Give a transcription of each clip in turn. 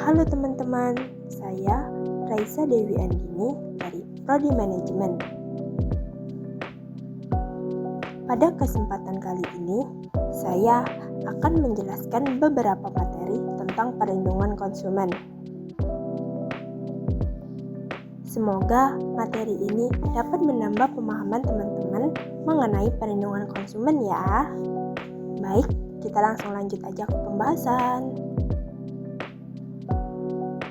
Halo teman-teman, saya Raisa Dewi Andini dari Prodi Manajemen. Pada kesempatan kali ini, saya akan menjelaskan beberapa materi tentang perlindungan konsumen. Semoga materi ini dapat menambah pemahaman teman-teman mengenai perlindungan konsumen ya. Baik, kita langsung lanjut aja ke pembahasan.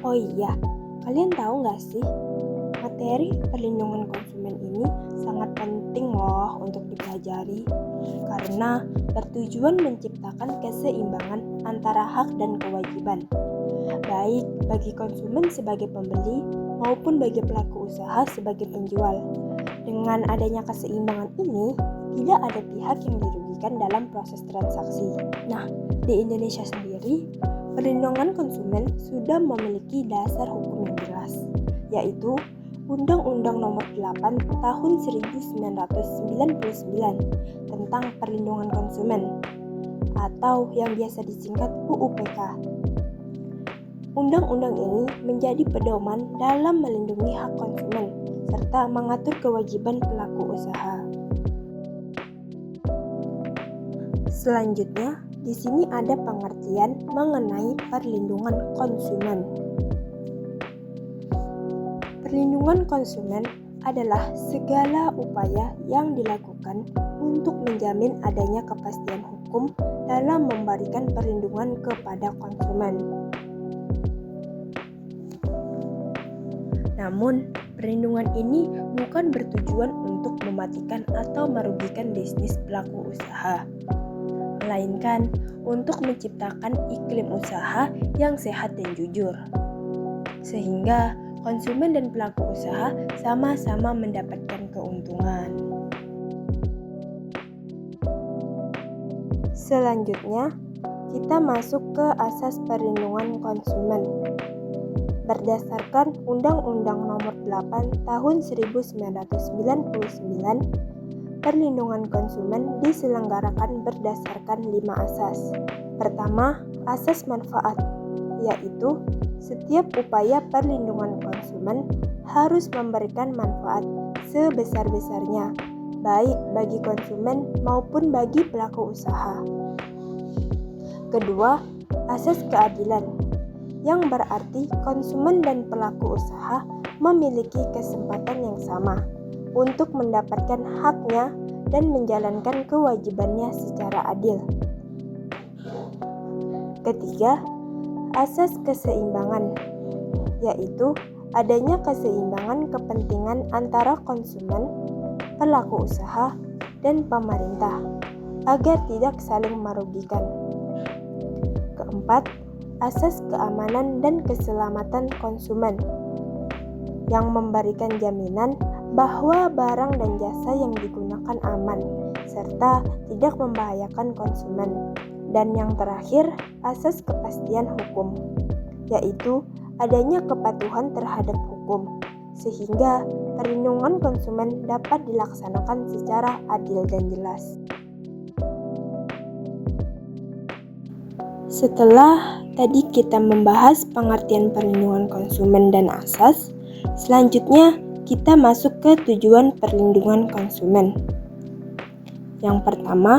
Oh iya, kalian tahu nggak sih, materi perlindungan konsumen ini sangat penting loh untuk dipelajari karena bertujuan menciptakan keseimbangan antara hak dan kewajiban, baik bagi konsumen sebagai pembeli maupun bagi pelaku usaha sebagai penjual. Dengan adanya keseimbangan ini, tidak ada pihak yang dirugikan dalam proses transaksi. Nah, di Indonesia sendiri, perlindungan konsumen sudah memiliki dasar hukum yang jelas, yaitu Undang-Undang Nomor 8 Tahun 1999 tentang Perlindungan Konsumen atau yang biasa disingkat UU-PK. Undang-undang ini menjadi pedoman dalam melindungi hak konsumen serta mengatur kewajiban pelaku usaha. Selanjutnya, di sini ada pengertian mengenai perlindungan konsumen. Perlindungan konsumen adalah segala upaya yang dilakukan untuk menjamin adanya kepastian hukum dalam memberikan perlindungan kepada konsumen. Namun, perlindungan ini bukan bertujuan untuk mematikan atau merugikan bisnis pelaku usaha, melainkan untuk menciptakan iklim usaha yang sehat dan jujur, sehingga konsumen dan pelaku usaha sama-sama mendapatkan keuntungan. Selanjutnya, kita masuk ke asas perlindungan konsumen. Berdasarkan Undang-Undang Nomor 8 Tahun 1999, perlindungan konsumen diselenggarakan berdasarkan 5 asas. Pertama, asas manfaat, yaitu setiap upaya perlindungan konsumen harus memberikan manfaat sebesar-besarnya, baik bagi konsumen maupun bagi pelaku usaha. Kedua, asas keadilan, yang berarti konsumen dan pelaku usaha memiliki kesempatan yang sama untuk mendapatkan haknya dan menjalankan kewajibannya secara adil. Ketiga, asas keseimbangan, yaitu adanya keseimbangan kepentingan antara konsumen, pelaku usaha, dan pemerintah agar tidak saling merugikan. Keempat, asas keamanan dan keselamatan konsumen, yang memberikan jaminan bahwa barang dan jasa yang digunakan aman serta tidak membahayakan konsumen. Dan yang terakhir, asas kepastian hukum, yaitu adanya kepatuhan terhadap hukum, sehingga perlindungan konsumen dapat dilaksanakan secara adil dan jelas. Setelah tadi kita membahas pengertian perlindungan konsumen dan asas, selanjutnya kita masuk ke tujuan perlindungan konsumen. Yang pertama,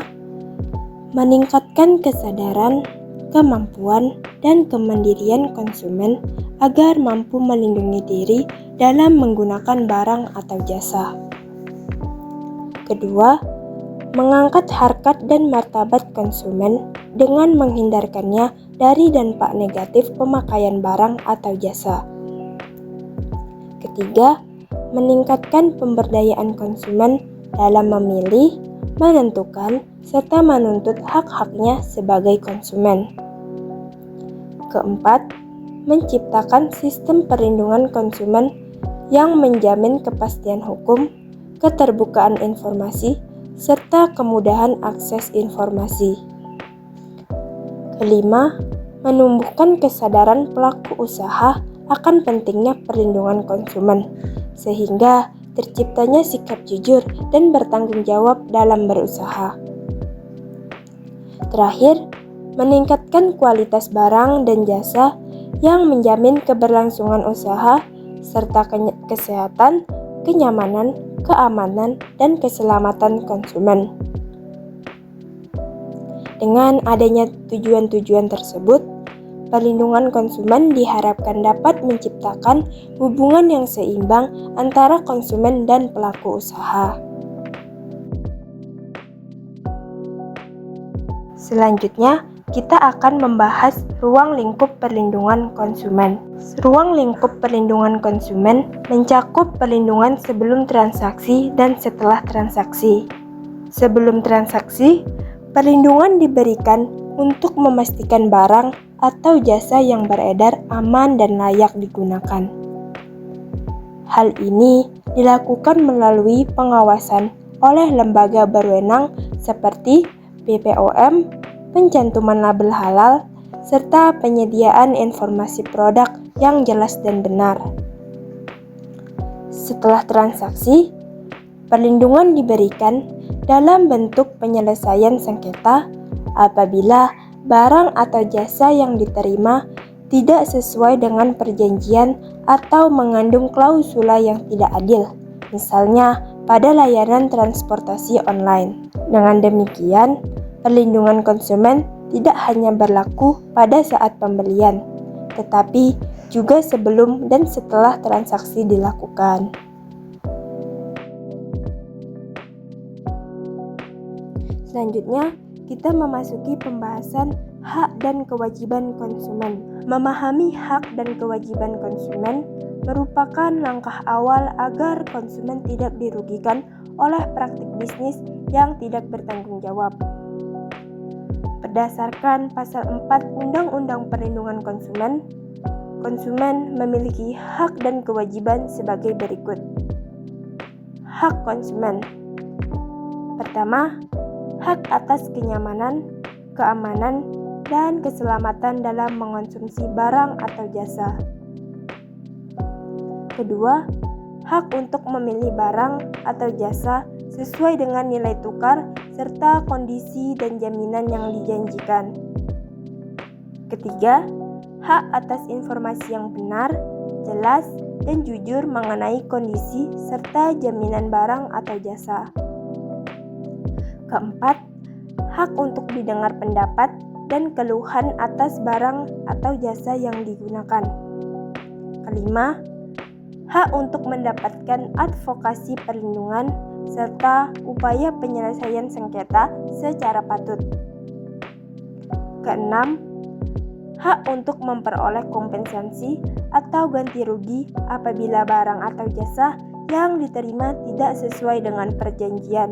meningkatkan kesadaran, kemampuan, dan kemandirian konsumen agar mampu melindungi diri dalam menggunakan barang atau jasa. Kedua, mengangkat harkat dan martabat konsumen dengan menghindarkannya dari dampak negatif pemakaian barang atau jasa. Ketiga, meningkatkan pemberdayaan konsumen dalam memilih, menentukan, serta menuntut hak-haknya sebagai konsumen. Keempat, menciptakan sistem perlindungan konsumen yang menjamin kepastian hukum, keterbukaan informasi, serta kemudahan akses informasi. Kelima, menumbuhkan kesadaran pelaku usaha akan pentingnya perlindungan konsumen, sehingga terciptanya sikap jujur dan bertanggung jawab dalam berusaha. Terakhir, meningkatkan kualitas barang dan jasa yang menjamin keberlangsungan usaha serta kesehatan, kenyamanan, keamanan, dan keselamatan konsumen. Dengan adanya tujuan-tujuan tersebut, perlindungan konsumen diharapkan dapat menciptakan hubungan yang seimbang antara konsumen dan pelaku usaha. Selanjutnya, kita akan membahas ruang lingkup perlindungan konsumen. Ruang lingkup perlindungan konsumen mencakup perlindungan sebelum transaksi dan setelah transaksi. Sebelum transaksi, perlindungan diberikan untuk memastikan barang atau jasa yang beredar aman dan layak digunakan. Hal ini dilakukan melalui pengawasan oleh lembaga berwenang seperti BPOM, pencantuman label halal, serta penyediaan informasi produk yang jelas dan benar. Setelah transaksi, perlindungan diberikan dalam bentuk penyelesaian sengketa apabila barang atau jasa yang diterima tidak sesuai dengan perjanjian atau mengandung klausula yang tidak adil, misalnya pada layanan transportasi online. Dengan demikian, perlindungan konsumen tidak hanya berlaku pada saat pembelian, tetapi juga sebelum dan setelah transaksi dilakukan. Selanjutnya, kita memasuki pembahasan hak dan kewajiban konsumen. Memahami hak dan kewajiban konsumen merupakan langkah awal agar konsumen tidak dirugikan oleh praktik bisnis yang tidak bertanggung jawab. Berdasarkan Pasal 4 Undang-Undang Perlindungan Konsumen, konsumen memiliki hak dan kewajiban sebagai berikut. Hak konsumen. Pertama, hak atas kenyamanan, keamanan, dan keselamatan dalam mengonsumsi barang atau jasa. Kedua, hak untuk memilih barang atau jasa sesuai dengan nilai tukar serta kondisi dan jaminan yang dijanjikan. Ketiga, hak atas informasi yang benar, jelas, dan jujur mengenai kondisi serta jaminan barang atau jasa. Keempat, hak untuk didengar pendapat dan keluhan atas barang atau jasa yang digunakan. Kelima, hak untuk mendapatkan advokasi perlindungan serta upaya penyelesaian sengketa secara patut. Keenam, hak untuk memperoleh kompensasi atau ganti rugi apabila barang atau jasa yang diterima tidak sesuai dengan perjanjian.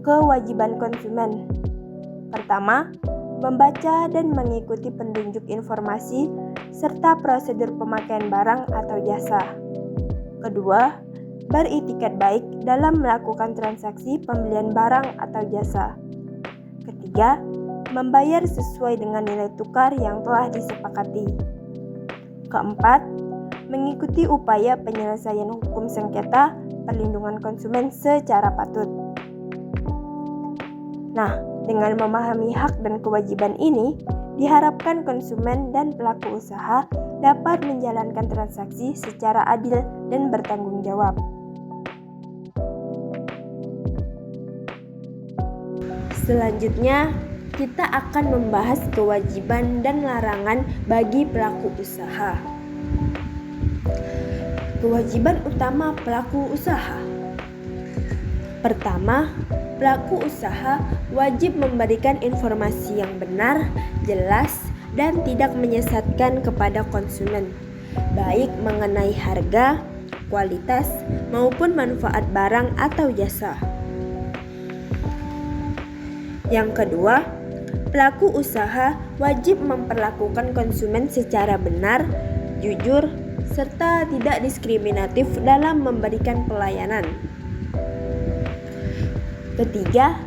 Kewajiban konsumen. Pertama, membaca dan mengikuti penunjuk informasi serta prosedur pemakaian barang atau jasa. Kedua, beritikat baik dalam melakukan transaksi pembelian barang atau jasa. Ketiga, membayar sesuai dengan nilai tukar yang telah disepakati. Keempat, mengikuti upaya penyelesaian hukum sengketa perlindungan konsumen secara patut. Nah, dengan memahami hak dan kewajiban ini, diharapkan konsumen dan pelaku usaha dapat menjalankan transaksi secara adil dan bertanggung jawab. Selanjutnya, kita akan membahas kewajiban dan larangan bagi pelaku usaha. Kewajiban utama pelaku usaha. Pertama, pelaku usaha wajib memberikan informasi yang benar, jelas, dan tidak menyesatkan kepada konsumen, baik mengenai harga, kualitas, maupun manfaat barang atau jasa. Yang kedua, pelaku usaha wajib memperlakukan konsumen secara benar, jujur, serta tidak diskriminatif dalam memberikan pelayanan. Ketiga,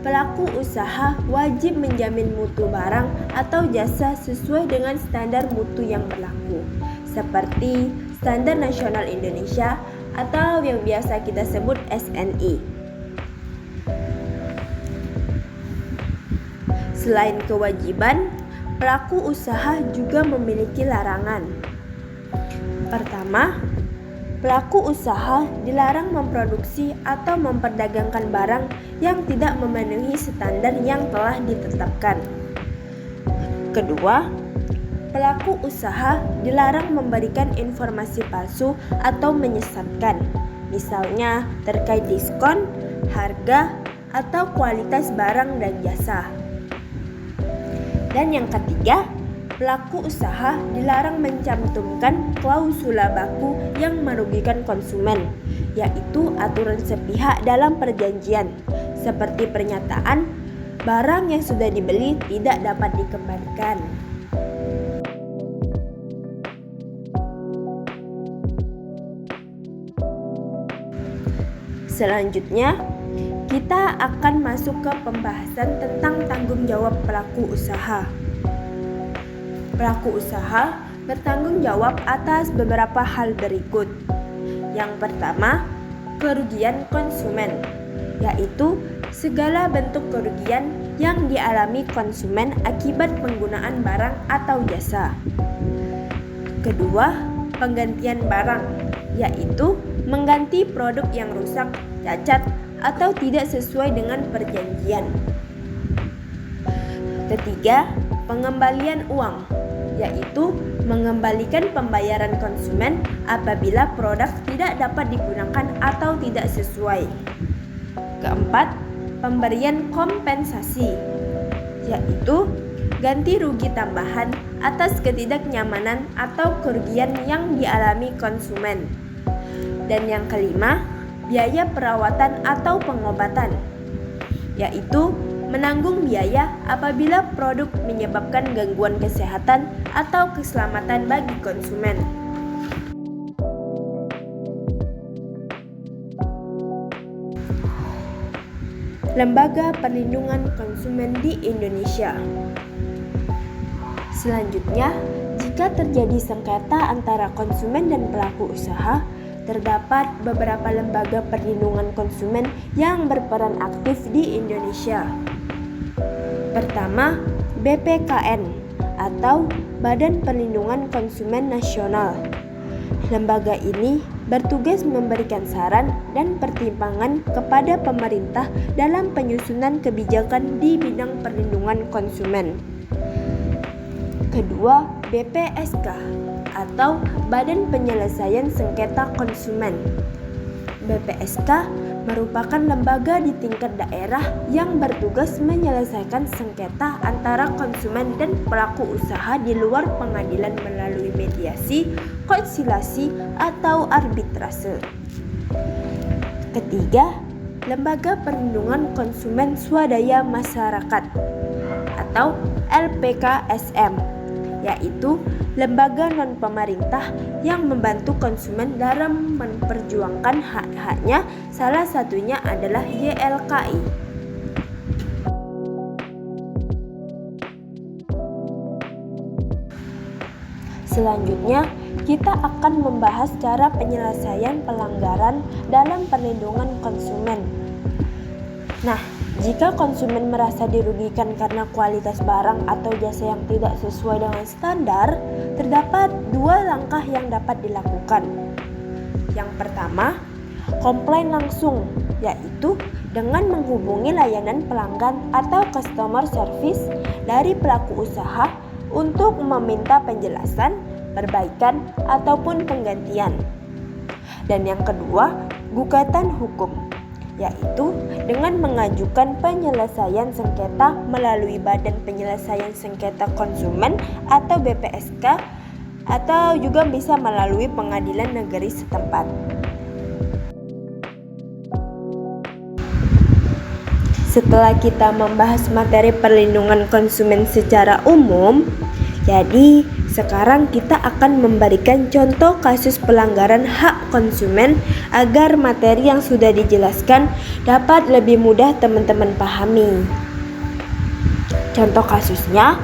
pelaku usaha wajib menjamin mutu barang atau jasa sesuai dengan standar mutu yang berlaku, seperti Standar Nasional Indonesia atau yang biasa kita sebut SNI. Selain kewajiban, pelaku usaha juga memiliki larangan. Pertama, pelaku usaha dilarang memproduksi atau memperdagangkan barang yang tidak memenuhi standar yang telah ditetapkan. Kedua, pelaku usaha dilarang memberikan informasi palsu atau menyesatkan, misalnya terkait diskon, harga, atau kualitas barang dan jasa. Dan yang ketiga, pelaku usaha dilarang mencantumkan klausula baku yang merugikan konsumen, yaitu aturan sepihak dalam perjanjian, seperti pernyataan barang yang sudah dibeli tidak dapat dikembalikan. Selanjutnya, kita akan masuk ke pembahasan tentang tanggung jawab pelaku usaha. Pelaku usaha bertanggung jawab atas beberapa hal berikut. Yang pertama, kerugian konsumen, yaitu segala bentuk kerugian yang dialami konsumen akibat penggunaan barang atau jasa. Kedua, penggantian barang, yaitu mengganti produk yang rusak, cacat, atau tidak sesuai dengan perjanjian. Ketiga, pengembalian uang, yaitu mengembalikan pembayaran konsumen apabila produk tidak dapat digunakan atau tidak sesuai. Keempat, pemberian kompensasi, yaitu ganti rugi tambahan atas ketidaknyamanan atau kerugian yang dialami konsumen. Dan yang kelima, biaya perawatan atau pengobatan, yaitu menanggung biaya apabila produk menyebabkan gangguan kesehatan atau keselamatan bagi konsumen. Lembaga Perlindungan Konsumen di Indonesia. Selanjutnya, jika terjadi sengketa antara konsumen dan pelaku usaha, terdapat beberapa lembaga perlindungan konsumen yang berperan aktif di Indonesia. Pertama, BPKN atau Badan Perlindungan Konsumen Nasional. Lembaga ini bertugas memberikan saran dan pertimbangan kepada pemerintah dalam penyusunan kebijakan di bidang perlindungan konsumen. Kedua, BPSK atau Badan Penyelesaian Sengketa Konsumen. BPSK merupakan lembaga di tingkat daerah yang bertugas menyelesaikan sengketa antara konsumen dan pelaku usaha di luar pengadilan melalui mediasi, konsilasi, atau arbitrase. Ketiga, Lembaga Perlindungan Konsumen Swadaya Masyarakat atau LPKSM, yaitu lembaga non-pemerintah yang membantu konsumen dalam memperjuangkan hak-haknya, salah satunya adalah YLKI. Selanjutnya, kita akan membahas cara penyelesaian pelanggaran dalam perlindungan konsumen. Nah, jika konsumen merasa dirugikan karena kualitas barang atau jasa yang tidak sesuai dengan standar, terdapat dua langkah yang dapat dilakukan. Yang pertama, komplain langsung, yaitu dengan menghubungi layanan pelanggan atau customer service dari pelaku usaha untuk meminta penjelasan, perbaikan, ataupun penggantian. Dan yang kedua, gugatan hukum, yaitu dengan mengajukan penyelesaian sengketa melalui Badan Penyelesaian Sengketa Konsumen atau BPSK, atau juga bisa melalui pengadilan negeri setempat. Setelah kita membahas materi perlindungan konsumen secara umum, jadi sekarang kita akan memberikan contoh kasus pelanggaran hak konsumen agar materi yang sudah dijelaskan dapat lebih mudah teman-teman pahami. Contoh kasusnya,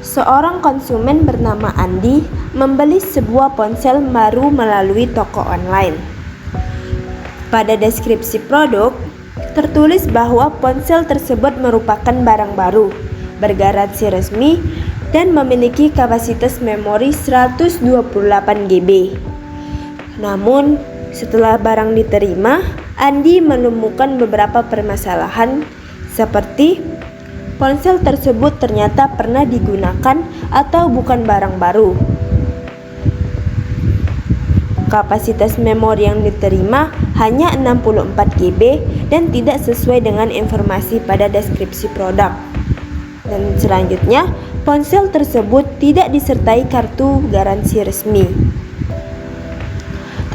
seorang konsumen bernama Andi membeli sebuah ponsel baru melalui toko online. Pada deskripsi produk, tertulis bahwa ponsel tersebut merupakan barang baru, bergaransi resmi, dan memiliki kapasitas memori 128 GB. Namun, setelah barang diterima, Andi menemukan beberapa permasalahan seperti ponsel tersebut ternyata pernah digunakan atau bukan barang baru. Kapasitas memori yang diterima hanya 64 GB dan tidak sesuai dengan informasi pada deskripsi produk. Dan selanjutnya, ponsel tersebut tidak disertai kartu garansi resmi.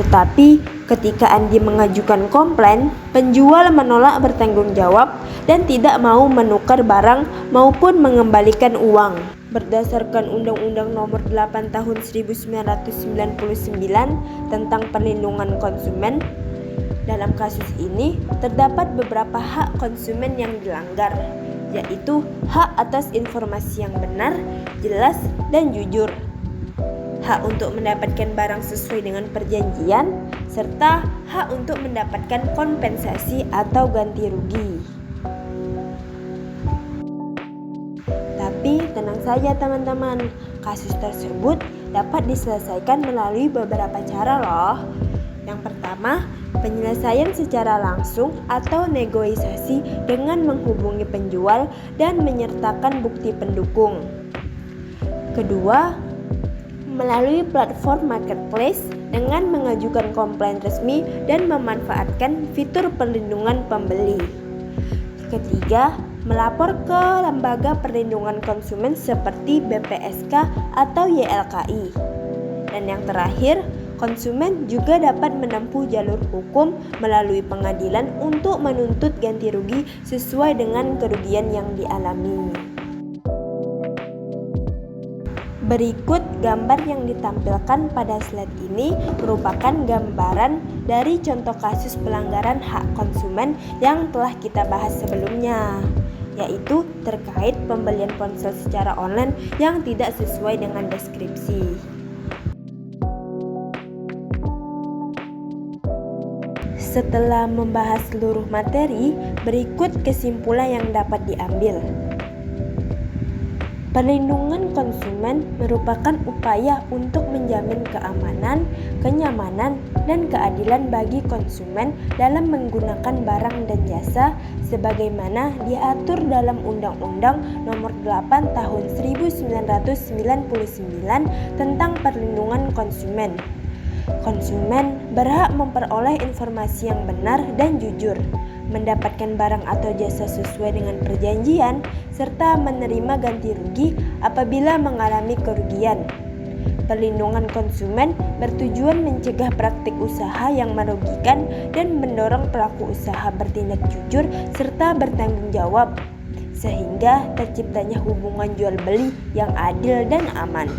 Tetapi ketika Andi mengajukan komplain, penjual menolak bertanggung jawab dan tidak mau menukar barang maupun mengembalikan uang. Berdasarkan Undang-Undang Nomor 8 Tahun 1999 tentang Perlindungan Konsumen, dalam kasus ini terdapat beberapa hak konsumen yang dilanggar, yaitu hak atas informasi yang benar, jelas, dan jujur, hak untuk mendapatkan barang sesuai dengan perjanjian, serta hak untuk mendapatkan kompensasi atau ganti rugi. Tapi tenang saja teman-teman, kasus tersebut dapat diselesaikan melalui beberapa cara loh. Yang pertama, penyelesaian secara langsung atau negosiasi dengan menghubungi penjual dan menyertakan bukti pendukung. Kedua, melalui platform marketplace dengan mengajukan komplain resmi dan memanfaatkan fitur perlindungan pembeli. Ketiga, melapor ke lembaga perlindungan konsumen seperti BPSK atau YLKI. Dan yang terakhir, konsumen juga dapat menempuh jalur hukum melalui pengadilan untuk menuntut ganti rugi sesuai dengan kerugian yang dialami. Berikut gambar yang ditampilkan pada slide ini merupakan gambaran dari contoh kasus pelanggaran hak konsumen yang telah kita bahas sebelumnya, yaitu terkait pembelian ponsel secara online yang tidak sesuai dengan deskripsi. Setelah membahas seluruh materi, berikut kesimpulan yang dapat diambil. Perlindungan konsumen merupakan upaya untuk menjamin keamanan, kenyamanan, dan keadilan bagi konsumen dalam menggunakan barang dan jasa sebagaimana diatur dalam Undang-Undang Nomor 8 Tahun 1999 tentang Perlindungan Konsumen. Konsumen berhak memperoleh informasi yang benar dan jujur, mendapatkan barang atau jasa sesuai dengan perjanjian, serta menerima ganti rugi apabila mengalami kerugian. Perlindungan konsumen bertujuan mencegah praktik usaha yang merugikan dan mendorong pelaku usaha bertindak jujur serta bertanggung jawab, sehingga terciptanya hubungan jual beli yang adil dan aman.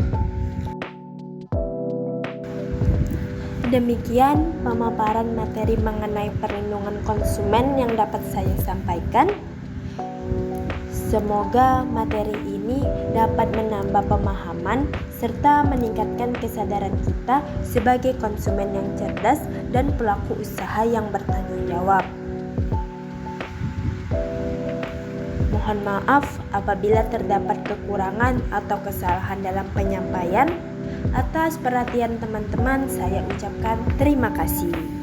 Demikian pemaparan materi mengenai perlindungan konsumen yang dapat saya sampaikan. Semoga materi ini dapat menambah pemahaman serta meningkatkan kesadaran kita sebagai konsumen yang cerdas dan pelaku usaha yang bertanggung jawab. Mohon maaf apabila terdapat kekurangan atau kesalahan dalam penyampaian. Atas perhatian teman-teman, saya ucapkan terima kasih.